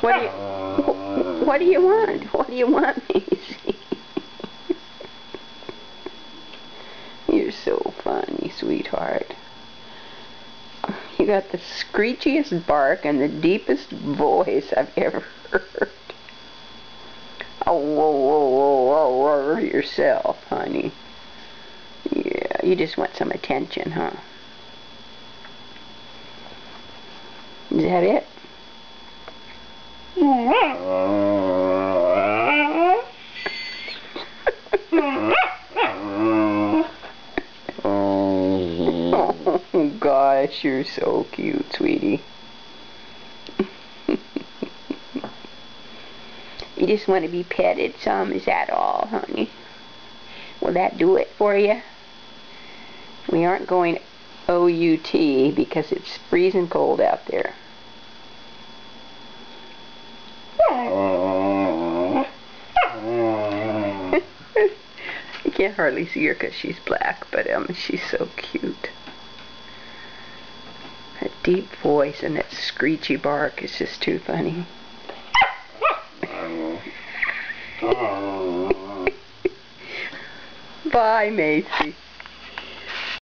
What do you want? What do you want, Macy? You're so funny, sweetheart. You got the screechiest bark and the deepest voice I've ever heard. Oh, whoa, whoa, whoa, whoa, whoa, yourself, honey. Yeah, you just want some attention, huh? Is that it? Oh gosh, you're so cute, sweetie. You just want to be petted some, is that all, honey? Will that do it for you? We aren't going OUT because it's freezing cold out there. You can't hardly see her because she's black, but she's so cute. That deep voice and that screechy bark is just too funny. Bye, Macy.